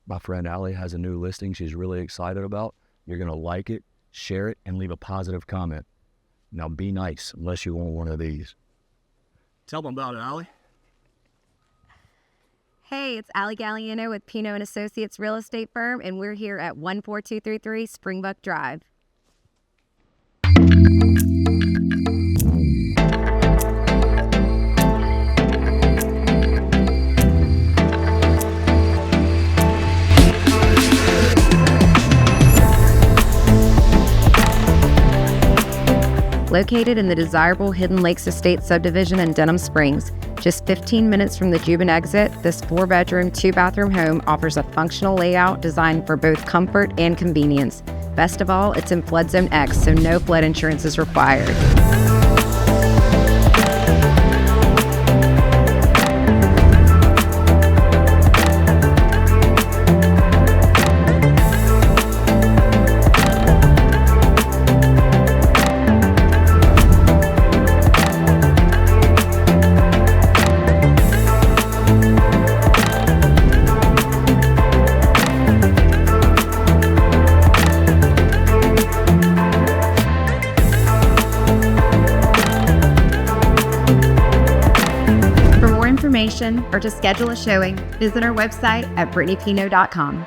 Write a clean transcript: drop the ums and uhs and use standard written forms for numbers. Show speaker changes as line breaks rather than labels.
My friend Allie has a new listing she's really excited about. You're going to like it, share it, and leave a positive comment. Now be nice, unless you want one of these. Tell them about it, Allie.
Hey, it's Allie Galliano with Pino & Associates Real Estate Firm, and we're here at 14233 Springbuck Drive. Located in the desirable Hidden Lakes Estate subdivision in Denham Springs, just 15 minutes from the Juban Exit, this 4-bedroom, 2-bathroom home offers a functional layout designed for both comfort and convenience. Best of all, it's in Flood Zone X, so no flood insurance is required. For more information or to schedule a showing, visit our website at brittanypino.com.